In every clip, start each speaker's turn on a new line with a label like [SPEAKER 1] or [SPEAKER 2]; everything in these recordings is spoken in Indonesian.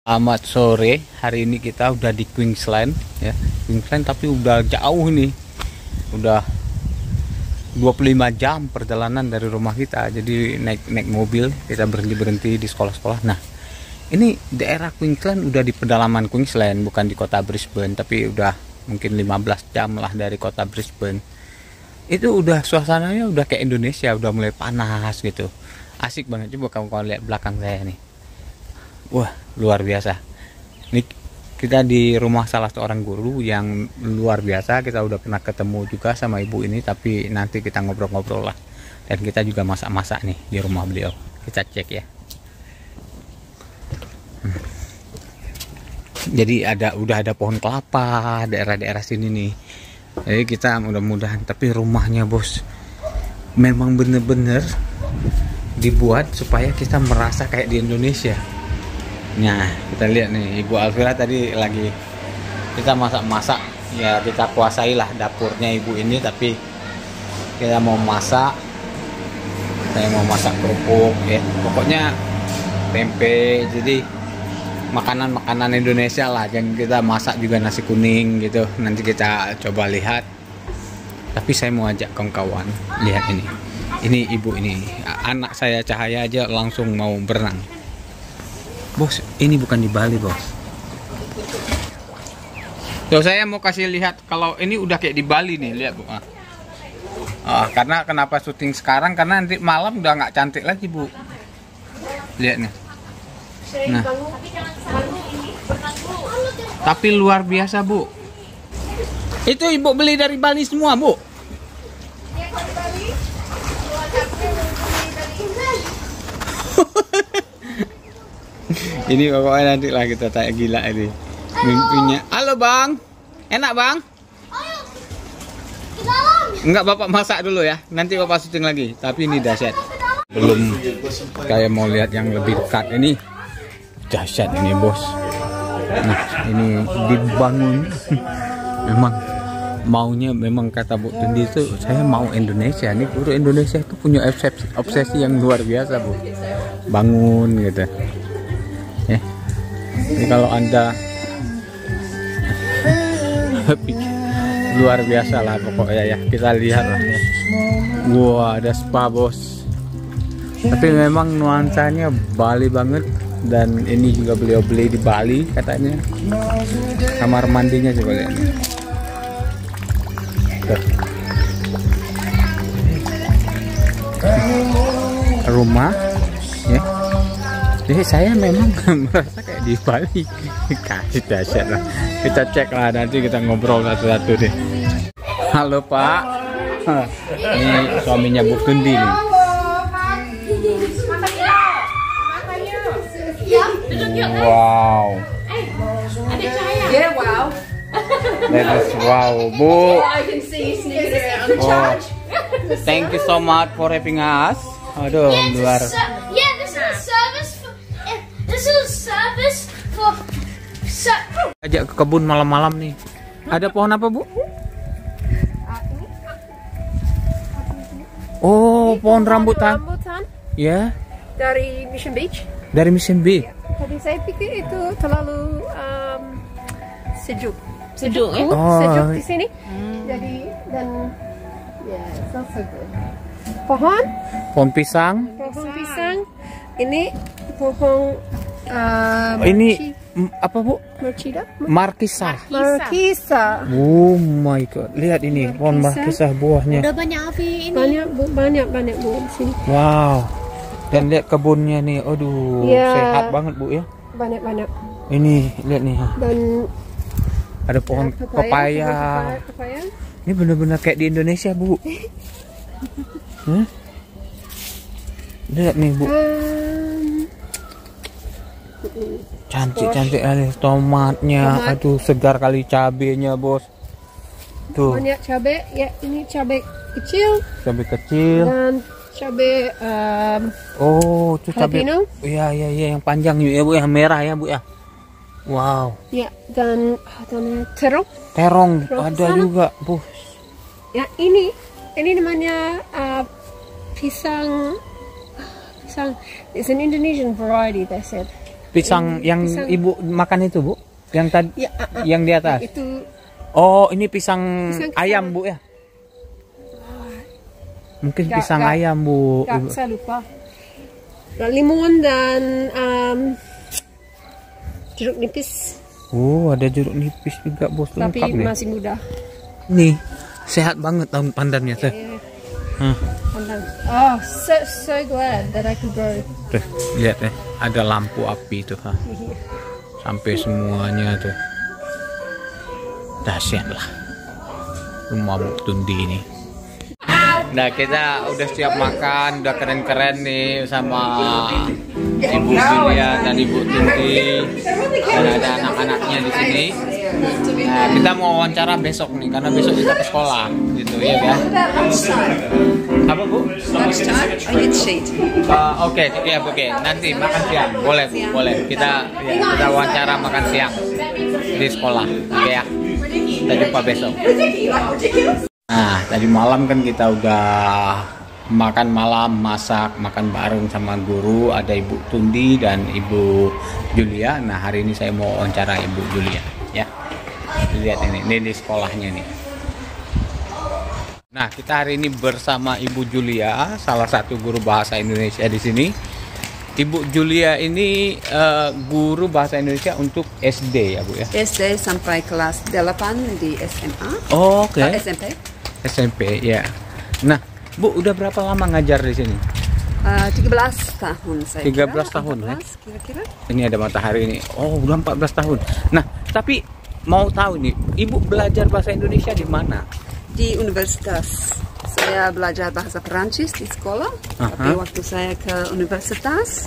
[SPEAKER 1] Selamat sore, hari ini kita udah di Queensland ya. Queensland tapi udah jauh nih. Udah 25 jam perjalanan dari rumah kita. Jadi naik mobil, kita berhenti di sekolah-sekolah. Nah, ini daerah Queensland udah di pedalaman Queensland, bukan di kota Brisbane, tapi udah mungkin 15 jam lah dari kota Brisbane. Itu udah suasananya udah kayak Indonesia, udah mulai panas gitu. Asik banget. Coba kamu lihat belakang saya nih. Wah, luar biasa. Ini kita di rumah salah seorang guru yang luar biasa. Kita udah pernah ketemu juga sama ibu ini, tapi nanti kita ngobrol-ngobrol lah. Dan kita juga masak-masak nih di rumah beliau. Kita cek ya. Jadi udah ada pohon kelapa daerah-daerah sini nih. Jadi kita mudah-mudahan, tapi rumahnya bos memang bener-bener dibuat supaya kita merasa kayak di Indonesia. Nah, kita lihat nih, Ibu Alvira tadi lagi kita masak-masak. Ya, kita kuasai lah dapurnya ibu ini, tapi kita mau masak. Saya mau masak kerupuk ya. Pokoknya tempe. Jadi makanan-makanan Indonesia lah. Yang kita masak juga nasi kuning gitu. Nanti kita coba lihat. Tapi saya mau ajak kawan-kawan lihat ini. Ini ibu ini. Anak saya Cahaya aja langsung mau berenang. Bos, ini bukan di Bali, bos. Tuh, saya mau kasih lihat kalau ini udah kayak di Bali nih, lihat, Bu. Karena kenapa syuting sekarang? Karena nanti malam udah nggak cantik lagi, Bu. Lihat nih. Nah. Tapi luar biasa, Bu. Itu Ibu beli dari Bali semua, Bu. Ini pokoknya nanti lah kita tanya gila ini mimpinya. Halo bang, enak bang? Enggak, bapak masak dulu ya, nanti bapak syuting lagi. Tapi ini dahsyat. Belum kayak mau lihat yang lebih dekat. Ini dahsyat ini bos. Nah ini dibangun. memang kata Bu Tundi itu, saya mau Indonesia. Nih guru Indonesia itu punya obsesi yang luar biasa, Bu. Bangun gitu. Ini kalau Anda luar biasa lah pokoknya ya, kita lihat lah ya. Wah, ada spa bos. Tapi memang nuansanya Bali banget. Dan ini juga beliau beli di Bali katanya. Kamar mandinya coba lihat. Rumah ya. Jadi saya memang merasa kayak di Bali. Kasih dahsyat lah. Kita cek lah, nanti kita ngobrol satu-satu deh. Halo Pak. Ini suaminya Bu Tundi nih. Wow.
[SPEAKER 2] Yeah, wow.
[SPEAKER 1] That is wow, Bu.
[SPEAKER 2] I can see you sneaking around.
[SPEAKER 1] Oh, thank you so much for having us. Aduh, luar.
[SPEAKER 3] This is service for.
[SPEAKER 1] Ajak ke kebun malam-malam nih. Ada pohon apa, Bu? Oh, pohon rambutan. Ya.
[SPEAKER 2] Dari Mission Beach.
[SPEAKER 1] Dari Mission Beach.
[SPEAKER 2] Tadi saya pikir itu terlalu sejuk.
[SPEAKER 3] Sejuk ya?
[SPEAKER 1] Oh.
[SPEAKER 2] Sejuk di sini. Jadi dan it's also good. Pohon
[SPEAKER 1] pisang.
[SPEAKER 2] pisang. Ini pohon
[SPEAKER 1] Ini apa, Bu? Markisa. Oh my god. Lihat ini pohon markisa buahnya.
[SPEAKER 3] Udah banyak api ini.
[SPEAKER 2] Banyak Bu di sini.
[SPEAKER 1] Wow. Dan lihat kebunnya nih. Aduh, sehat banget, Bu ya.
[SPEAKER 2] Banyak.
[SPEAKER 1] Ini lihat nih.
[SPEAKER 2] Dan
[SPEAKER 1] ada pohon pepaya. Ini benar-benar kayak di Indonesia, Bu. Lihat nih, Bu. Cantik-cantik nih tomatnya. Aduh, segar kali cabenya, Bos. Tuh.
[SPEAKER 2] Banyak cabai. Ya, ini cabai kecil.
[SPEAKER 1] Cabai kecil.
[SPEAKER 2] Dan cabai
[SPEAKER 1] oh, itu cabai. Iya, yang panjang ya, Bu, yang merah ya, Bu ya. Wow.
[SPEAKER 2] Ya, dan terong.
[SPEAKER 1] Terong ada sana juga, Bu.
[SPEAKER 2] Ya, ini namanya pisang. It's an Indonesian variety, they said.
[SPEAKER 1] Pisang yang ibu makan itu, Bu? Yang tadi,
[SPEAKER 2] Ya,
[SPEAKER 1] yang di atas.
[SPEAKER 2] itu
[SPEAKER 1] Oh, ini pisang
[SPEAKER 2] Pisang
[SPEAKER 1] ayam, Bu ya? Mungkin
[SPEAKER 2] Nggak,
[SPEAKER 1] pisang
[SPEAKER 2] nggak.
[SPEAKER 1] ayam, Bu.
[SPEAKER 2] nggak, saya lupa. Nah, limun dan jeruk nipis,
[SPEAKER 1] Oh, ada jeruk nipis juga, Bos.
[SPEAKER 2] tapi
[SPEAKER 1] Lengkap nih.
[SPEAKER 2] masih muda.
[SPEAKER 1] Nih, sehat banget daun pandannya tuh. Hah.
[SPEAKER 2] Pandang. Oh, so glad that I could grow.
[SPEAKER 1] Tuh, lihat ya, ada lampu api tuh, ha. Sampai semuanya tuh. Dahsyat lah. Rumah Bu Tundi ini. Nah, kita udah siap makan, udah keren-keren nih sama Ibu Julia dan Ibu Tundi. Dan ada anak-anaknya di sini. Nah, kita mau wawancara besok nih, karena besok kita ke sekolah, gitu ya kan? Apa, Bu? Oke, ya oke. Nanti makan siang, boleh Bu, boleh. Kita wawancara makan siang di sekolah, oke ya. Kita jumpa besok. Nah, tadi malam kan kita udah makan malam, makan bareng sama guru, ada Ibu Tundi dan Ibu Julia. Nah, hari ini saya mau wawancara Ibu Julia, ya. Lihat ini di sekolahnya nih. Nah, kita hari ini bersama Ibu Julia, salah satu guru bahasa Indonesia di sini. Ibu Julia ini guru bahasa Indonesia untuk SD ya, Bu ya?
[SPEAKER 4] SD sampai kelas 8 di SMA.
[SPEAKER 1] Oh, oke.
[SPEAKER 4] SMP.
[SPEAKER 1] SMP, ya. Nah, Bu, udah berapa lama ngajar di sini?
[SPEAKER 4] 13 tahun saya
[SPEAKER 1] 13
[SPEAKER 4] kira,
[SPEAKER 1] tahun,
[SPEAKER 4] 14 kira-kira.
[SPEAKER 1] Ini ada matahari ini. Oh, udah 14 tahun. Nah, tapi mau tahu nih, Ibu belajar bahasa Indonesia di mana?
[SPEAKER 4] Di universitas. Saya belajar bahasa Perancis di sekolah. Tapi waktu saya ke universitas,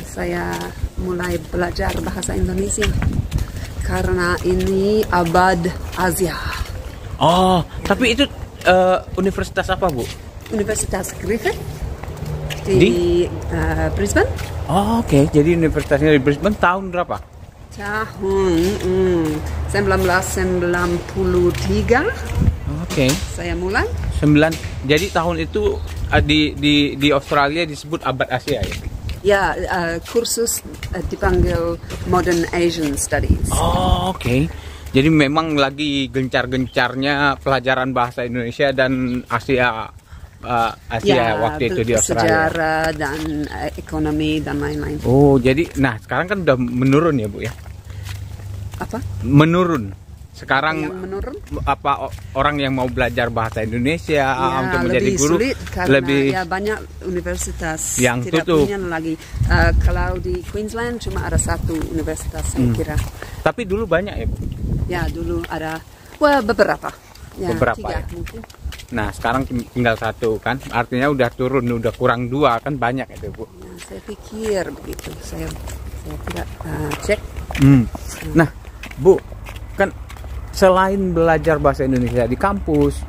[SPEAKER 4] saya mulai belajar bahasa Indonesia. Karena ini abad Asia.
[SPEAKER 1] Oh, tapi itu universitas apa, Bu?
[SPEAKER 4] Universitas Griffith di Brisbane.
[SPEAKER 1] Oh, oke. Jadi universitasnya di Brisbane tahun berapa?
[SPEAKER 4] Tahun 1993
[SPEAKER 1] Oke.
[SPEAKER 4] saya mulai.
[SPEAKER 1] 9. Jadi tahun itu di Australia disebut abad Asia ya?
[SPEAKER 4] Ya, kursus dipanggil Modern Asian Studies.
[SPEAKER 1] Oh, oke. Jadi memang lagi gencar-gencarnya pelajaran bahasa Indonesia dan Asia waktu itu di Australia.
[SPEAKER 4] Sejarah dan ekonomi dan lain-lain.
[SPEAKER 1] Oh, jadi nah sekarang kan udah menurun ya, Bu ya?
[SPEAKER 4] Apa?
[SPEAKER 1] Menurun. Sekarang
[SPEAKER 4] Yang menurun?
[SPEAKER 1] apa orang yang mau belajar bahasa Indonesia untuk menjadi
[SPEAKER 4] lebih
[SPEAKER 1] guru
[SPEAKER 4] sulit karena
[SPEAKER 1] lebih
[SPEAKER 4] ya banyak universitas
[SPEAKER 1] yang
[SPEAKER 4] tidak
[SPEAKER 1] tutup.
[SPEAKER 4] punya lagi. Kalau di Queensland cuma ada satu universitas saya kira.
[SPEAKER 1] Tapi dulu banyak ya, Bu?
[SPEAKER 4] Ya dulu ada beberapa. Ya,
[SPEAKER 1] Beberapa
[SPEAKER 4] 3
[SPEAKER 1] ya?
[SPEAKER 4] mungkin.
[SPEAKER 1] Nah sekarang tinggal 1 kan, artinya udah turun, udah kurang 2 kan, banyak itu, Bu.
[SPEAKER 4] Ya, saya pikir begitu. Saya tidak cek.
[SPEAKER 1] Nah, Bu, kan selain belajar bahasa Indonesia di kampus,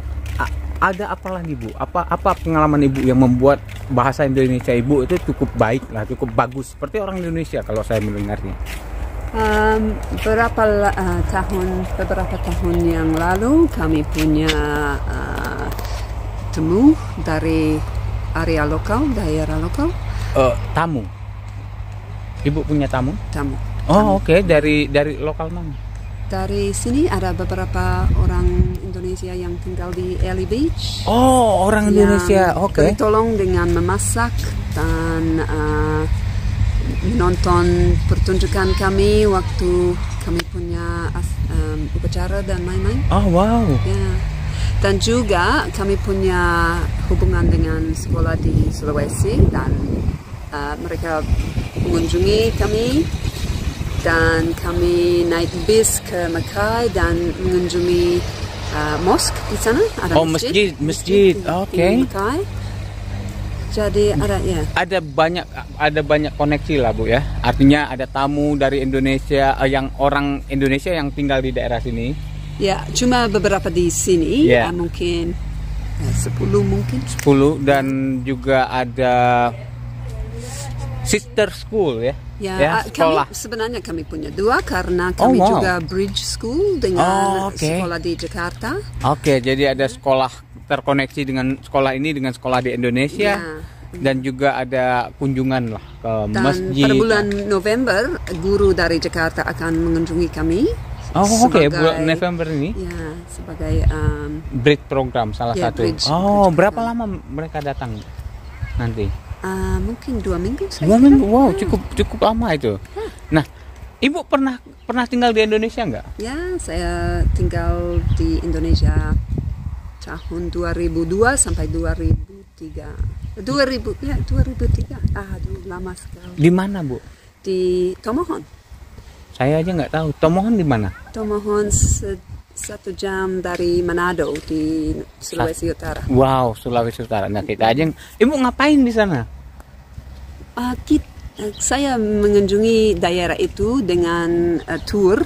[SPEAKER 1] ada apa lagi, Bu? Apa pengalaman Ibu yang membuat bahasa Indonesia Ibu itu cukup baik lah, cukup bagus seperti orang Indonesia kalau saya mendengarnya?
[SPEAKER 4] Beberapa tahun yang lalu kami punya temu dari area lokal, daerah lokal.
[SPEAKER 1] Tamu. Ibu punya tamu?
[SPEAKER 4] Tamu.
[SPEAKER 1] Oh, oke. Dari lokal mana?
[SPEAKER 4] Dari sini ada beberapa orang Indonesia yang tinggal di Early Beach.
[SPEAKER 1] Oh, orang Indonesia. Oke.
[SPEAKER 4] Tolong dengan memasak dan menonton pertunjukan kami waktu kami punya upacara dan lain-lain.
[SPEAKER 1] Oh, wow.
[SPEAKER 4] Ya. Dan juga kami punya hubungan dengan sekolah di Sulawesi dan mereka mengunjungi kami. Dan kami naik bis ke Mackay dan mengunjungi mosk di sana. Ada
[SPEAKER 1] masjid.
[SPEAKER 4] di
[SPEAKER 1] Oke.
[SPEAKER 4] Mackay. Jadi
[SPEAKER 1] Ada banyak koneksi lah, Bu ya. Artinya ada tamu dari Indonesia, yang orang Indonesia yang tinggal di daerah sini.
[SPEAKER 4] Ya, cuma beberapa di sini. Mungkin 10 mungkin.
[SPEAKER 1] 10 dan juga ada sister school ya. Sekolah.
[SPEAKER 4] Sebenarnya kami punya 2 karena kami juga bridge school dengan sekolah di Jakarta.
[SPEAKER 1] Oke, jadi ada sekolah terkoneksi dengan sekolah ini dengan sekolah di Indonesia dan juga ada kunjungan lah ke
[SPEAKER 4] Dan
[SPEAKER 1] masjid.
[SPEAKER 4] pada bulan November, guru dari Jakarta akan mengunjungi kami.
[SPEAKER 1] Oh oke,
[SPEAKER 4] sebagai-
[SPEAKER 1] bulan November ini
[SPEAKER 4] Ya, sebagai
[SPEAKER 1] bridge program salah
[SPEAKER 4] Ya,
[SPEAKER 1] satu.
[SPEAKER 4] bridge
[SPEAKER 1] Berapa
[SPEAKER 4] program.
[SPEAKER 1] lama mereka datang nanti?
[SPEAKER 4] mungkin 2 minggu. saya
[SPEAKER 1] 2
[SPEAKER 4] kira.
[SPEAKER 1] minggu. Wow, cukup lama itu. Nah, ibu pernah tinggal di Indonesia nggak?
[SPEAKER 4] Ya, saya tinggal di Indonesia tahun 2002 sampai 2003. 2003. Aduh, lama sekali.
[SPEAKER 1] Di mana, Bu?
[SPEAKER 4] Di Tomohon.
[SPEAKER 1] Saya aja nggak tahu. Tomohon di mana?
[SPEAKER 4] Tomohon 1 jam dari Manado di Sulawesi Utara.
[SPEAKER 1] Wow, Sulawesi Utara. Nah, kita aja. Ibu ngapain di sana?
[SPEAKER 4] Saya mengunjungi daerah itu dengan tour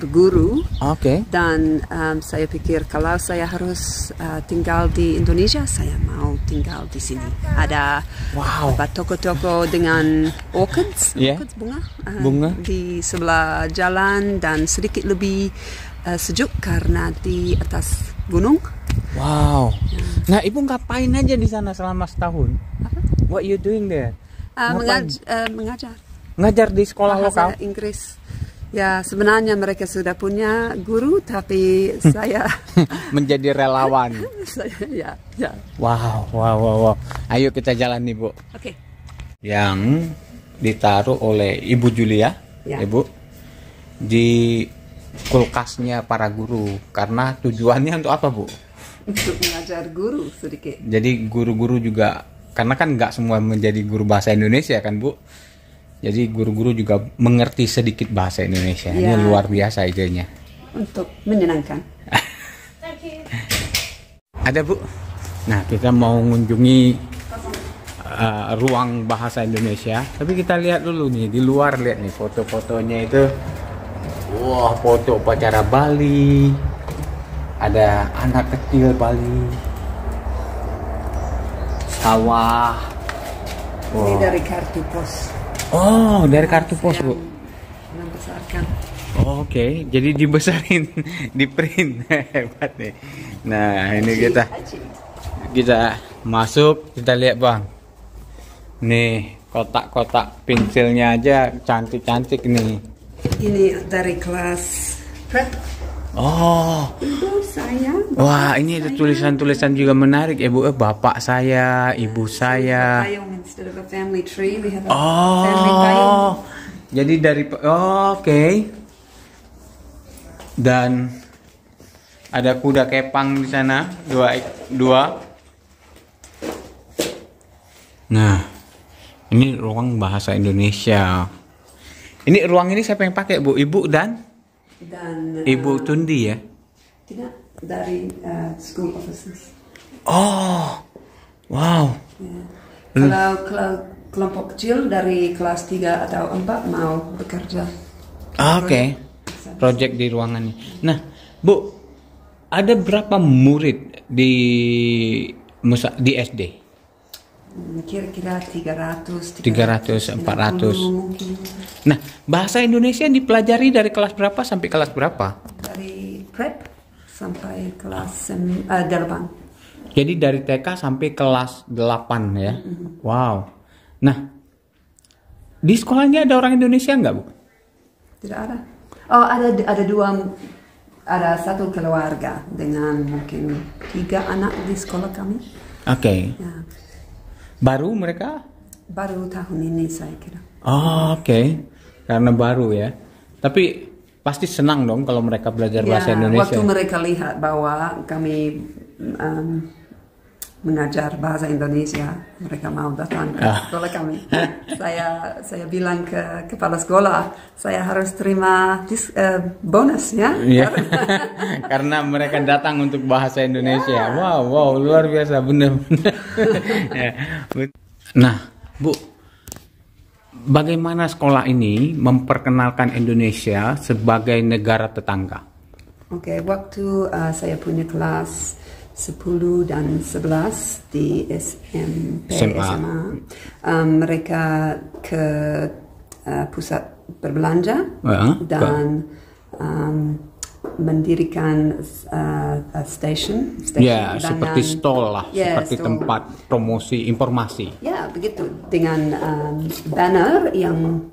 [SPEAKER 4] guru,
[SPEAKER 1] Oke.
[SPEAKER 4] dan saya pikir kalau saya harus tinggal di Indonesia, saya mau tinggal di sini. Ada
[SPEAKER 1] Wow.
[SPEAKER 4] toko-toko dengan orchids,
[SPEAKER 1] Yeah.
[SPEAKER 4] orchids bunga,
[SPEAKER 1] Bunga.
[SPEAKER 4] di sebelah jalan, dan sedikit lebih sejuk karena di atas gunung.
[SPEAKER 1] Wow. Nah, ibu ngapain aja di sana selama setahun? What you doing there? Ngapain?
[SPEAKER 4] Mengajar
[SPEAKER 1] Ngajar di sekolah lokal?
[SPEAKER 4] bahasa Inggris. Ya, sebenarnya mereka sudah punya guru, tapi saya
[SPEAKER 1] Menjadi relawan.
[SPEAKER 4] ya.
[SPEAKER 1] Wow. Ayo kita jalan nih, Bu.
[SPEAKER 4] Oke.
[SPEAKER 1] Yang ditaruh oleh Ibu Julia,
[SPEAKER 4] Ya.
[SPEAKER 1] Ibu, di kulkasnya para guru. Karena tujuannya untuk apa, Bu?
[SPEAKER 4] Untuk mengajar guru sedikit.
[SPEAKER 1] Jadi guru-guru juga, karena kan nggak semua menjadi guru bahasa Indonesia kan, Bu. Jadi guru-guru juga mengerti sedikit bahasa Indonesia. Ini
[SPEAKER 4] Ya.
[SPEAKER 1] luar biasa idenya.
[SPEAKER 4] Untuk menyenangkan.
[SPEAKER 1] Ada, Bu. Nah, kita mau mengunjungi ruang bahasa Indonesia. Tapi kita lihat dulu nih, di luar lihat nih foto-fotonya itu. Wah, foto upacara Bali. Ada anak kecil Bali. Sawah.
[SPEAKER 4] Ini
[SPEAKER 1] Wow.
[SPEAKER 4] dari kartu pos.
[SPEAKER 1] Oh, dari kartu pos, Bu.
[SPEAKER 4] Membesarkan.
[SPEAKER 1] Oke, jadi dibesarin, di print. Hebat nih. Nah, ini kita masuk, kita lihat, Bang. Nih, kotak-kotak pensilnya aja cantik-cantik nih.
[SPEAKER 4] Ini dari kelas prep.
[SPEAKER 1] Oh,
[SPEAKER 4] Ibu saya.
[SPEAKER 1] wah, ini ada tulisan-tulisan juga menarik ya, Bu. Bapak saya, ibu saya.
[SPEAKER 4] Payung instead of a family tree, we have a family payung.
[SPEAKER 1] Oh, jadi dari oke. Dan ada kuda kepang di sana, dua. Nah, ini ruang bahasa Indonesia. Ini ruang ini siapa yang pakai, Bu? Ibu dan
[SPEAKER 4] Dan
[SPEAKER 1] Ibu Tundi ya?
[SPEAKER 4] tidak dari school offices.
[SPEAKER 1] Oh, wow.
[SPEAKER 4] Kalau kelompok kecil dari kelas 3 atau 4 mau bekerja.
[SPEAKER 1] Oke. Project di ruangan ini. Nah, Bu, ada berapa murid di SD?
[SPEAKER 4] Kira-kira 300,
[SPEAKER 1] 400.
[SPEAKER 4] mungkin.
[SPEAKER 1] Nah, bahasa Indonesia dipelajari dari kelas berapa sampai kelas berapa?
[SPEAKER 4] Dari prep sampai kelas 8.
[SPEAKER 1] Jadi dari TK sampai kelas 8 ya. Wow. Nah, di sekolahnya ada orang Indonesia nggak, Bu?
[SPEAKER 4] Tidak ada. Oh, ada satu keluarga dengan mungkin 3 anak di sekolah kami.
[SPEAKER 1] Oke.
[SPEAKER 4] Ya,
[SPEAKER 1] Baru mereka?
[SPEAKER 4] baru tahun ini saya kira.
[SPEAKER 1] Oh, oke. Karena baru ya. Tapi pasti senang dong kalau mereka belajar bahasa Indonesia.
[SPEAKER 4] Waktu mereka lihat bahwa kami mengajar bahasa Indonesia, mereka mau datang ke sekolah kami. Saya bilang ke kepala sekolah, saya harus terima bonus ya.
[SPEAKER 1] Iya. Karena mereka datang untuk bahasa Indonesia. Wow, luar biasa, benar. Ya. Nah, Bu, bagaimana sekolah ini memperkenalkan Indonesia sebagai negara tetangga?
[SPEAKER 4] Oke, waktu saya punya kelas 10 dan 11 di SMP, SMA. Mereka ke pusat berbelanja dan mendirikan stasiun.
[SPEAKER 1] Ya, seperti stall lah,
[SPEAKER 4] Ya,
[SPEAKER 1] seperti
[SPEAKER 4] stall.
[SPEAKER 1] tempat promosi informasi.
[SPEAKER 4] Ya, begitu. Dengan banner yang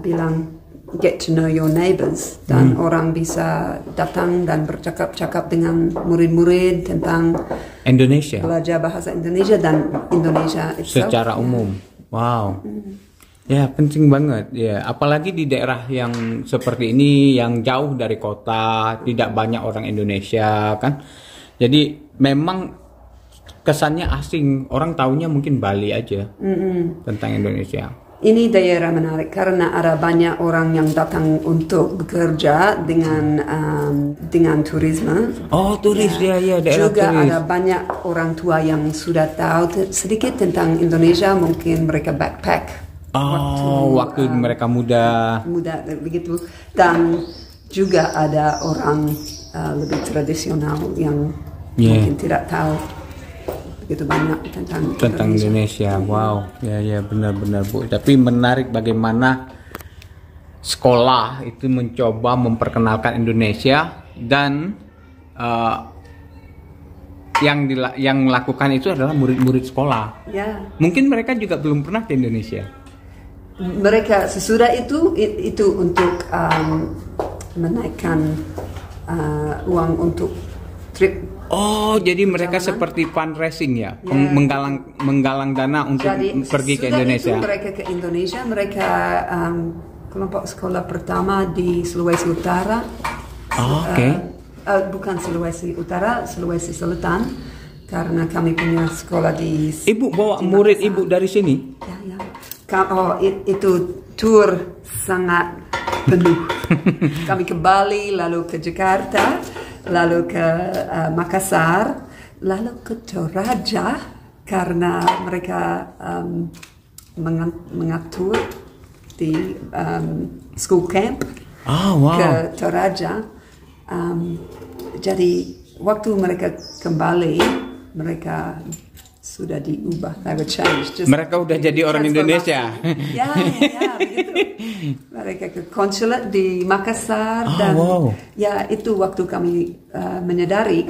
[SPEAKER 4] bilang get to know your neighbors, dan orang bisa datang dan bercakap-cakap dengan murid-murid tentang
[SPEAKER 1] Indonesia
[SPEAKER 4] belajar bahasa Indonesia dan Indonesia itself.
[SPEAKER 1] secara umum. Wow. Ya, penting banget. Ya, apalagi di daerah yang seperti ini yang jauh dari kota, tidak banyak orang Indonesia kan. Jadi memang kesannya asing. Orang taunya mungkin Bali aja tentang Indonesia.
[SPEAKER 4] Ini daerah menarik karena ada banyak orang yang datang untuk bekerja dengan turisme.
[SPEAKER 1] Oh, turis ya, daerah
[SPEAKER 4] Juga
[SPEAKER 1] turis.
[SPEAKER 4] ada banyak orang tua yang sudah tahu sedikit tentang Indonesia, mungkin mereka backpack.
[SPEAKER 1] Waktu mereka muda.
[SPEAKER 4] Begitu. Dan juga ada orang lebih tradisional yang mungkin tidak tahu begitu banyak tentang
[SPEAKER 1] Indonesia. Wow, ya benar-benar Bu. Tapi menarik bagaimana sekolah itu mencoba memperkenalkan Indonesia dan yang melakukan itu adalah murid-murid sekolah.
[SPEAKER 4] Ya.
[SPEAKER 1] Mungkin mereka juga belum pernah ke Indonesia.
[SPEAKER 4] Mereka sesudah itu untuk menaikkan uang untuk trip.
[SPEAKER 1] Oh, jadi mereka seperti fundraising ya, menggalang dana untuk pergi ke Indonesia.
[SPEAKER 4] Itu mereka ke Indonesia, mereka kelompok sekolah pertama di Sulawesi Utara.
[SPEAKER 1] Oke.
[SPEAKER 4] Bukan Sulawesi Utara, Sulawesi Selatan, karena kami punya sekolah di.
[SPEAKER 1] Ibu bawa murid ibu dari sini?
[SPEAKER 4] Ya. Itu tour sangat penuh. Kami ke Bali, lalu ke Jakarta, lalu ke Makassar, lalu ke Toraja, karena mereka mengatur di school camp ke Toraja. Jadi waktu mereka kembali, mereka sudah diubah, they were changed.
[SPEAKER 1] Mereka udah jadi orang Indonesia.
[SPEAKER 4] Ya, begitu. Mereka ke konsulat di Makassar dan ya itu waktu kami menyadari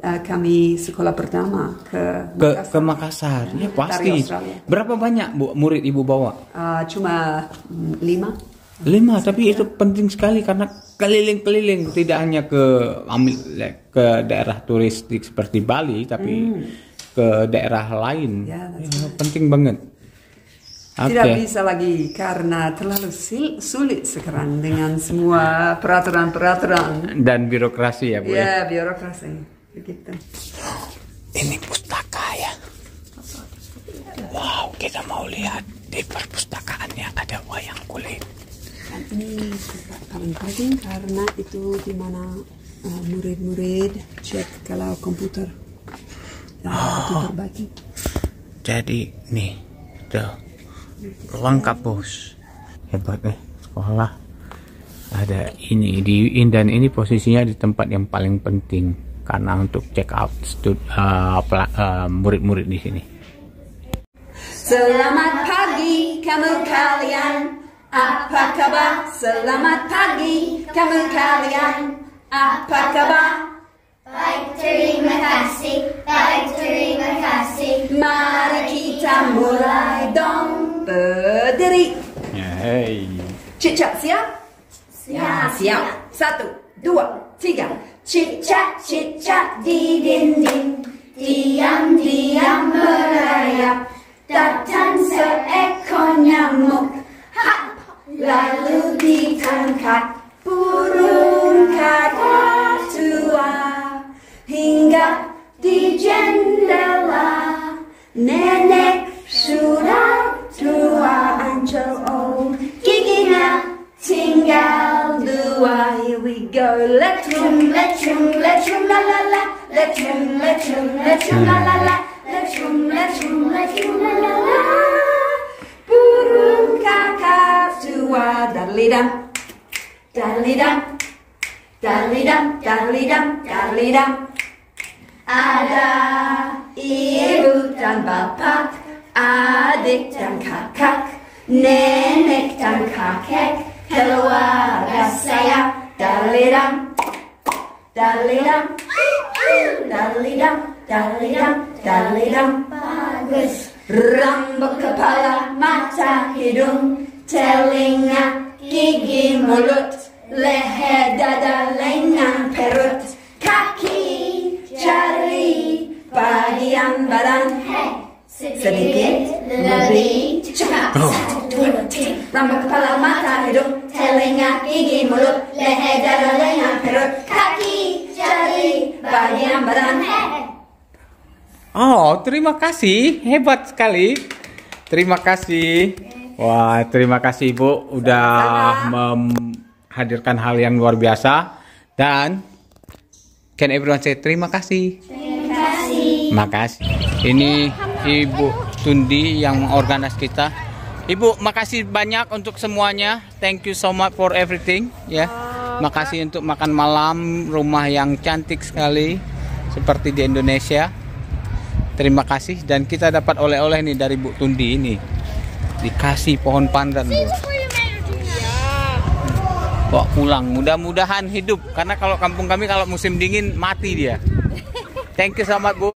[SPEAKER 4] kami sekolah pertama ke
[SPEAKER 1] Makassar. Ya pasti. Berapa banyak Bu murid ibu bawa?
[SPEAKER 4] Cuma 5.
[SPEAKER 1] 5, tapi itu penting sekali karena keliling-keliling, tidak hanya ke daerah turistik seperti Bali, tapi ke daerah lain. Penting banget.
[SPEAKER 4] Tidak bisa lagi karena terlalu sulit sekarang dengan semua peraturan
[SPEAKER 1] dan birokrasi ya Bu.
[SPEAKER 4] Ya, birokrasi begitu.
[SPEAKER 1] Ini pustaka ya. Wow, kita mau lihat di perpustakaannya ada wayang kulit.
[SPEAKER 4] Dan ini paling penting karena itu di mana murid-murid cek kalau komputer itu terbagi.
[SPEAKER 1] Jadi nih, tuh lengkap Bos. Hebat sekolah. Ada ini dan ini posisinya di tempat yang paling penting karena untuk check out murid-murid di sini.
[SPEAKER 4] Selamat pagi kamu kalian. Apa kabar? Selamat pagi kamu kalian. Apa kabar?
[SPEAKER 3] Baik, terima kasih. Baik, terima kasih.
[SPEAKER 4] Mari kita mulai dong. Berdiri.
[SPEAKER 1] Hey.
[SPEAKER 4] Cicak siap? Siap. 1, 2, 3. Cicak di dinding. Diam-diam merayap. Datang seekor nyamuk. Lalu ditangkap burung kakak tua hingga di jendela. Nenek sudah tua ancol old, giginya tinggal 2. Here we go. Letrum la la la. Letrum la la la. Letrum la la la. Burung kakak tua, darlidam, darlidam, darlidam, darlidam, darlidam. Ada ibu dan bapak, adik dan kakak, nenek dan kakek, keluarga saya, darlidam,
[SPEAKER 5] Dalidam, dalidam, dalidam, dalidam.
[SPEAKER 3] Bagus.
[SPEAKER 5] Rambut kepala, mata, hidung, telinga, gigi, mulut, leher, dada, lengan, perut, kaki, jari, bagian badan. Sedikit lebih cepat. 1, 2, 3. Rambut kepala, mata, hidung, telinga, gigi, mulut, leher, dada, lengan, perut, kaki, jari, bagian badan.
[SPEAKER 1] Oh, terima kasih. Hebat sekali. Terima kasih. Wah, terima kasih Ibu udah menghadirkan hal yang luar biasa. Dan can everyone say terima kasih?
[SPEAKER 3] Terima kasih.
[SPEAKER 1] Makasih. Ini Ibu Tundi yang mengorganis kita. Ibu, makasih banyak untuk semuanya. Thank you so much for everything. Ya, makasih untuk makan malam, rumah yang cantik sekali seperti di Indonesia. Terima kasih, dan kita dapat oleh-oleh nih dari Bu Tundi ini. Dikasih pohon pandan, Bu. Bawa pulang, mudah-mudahan hidup. Karena kalau kampung kami kalau musim dingin mati dia. Thank you so much, Bu.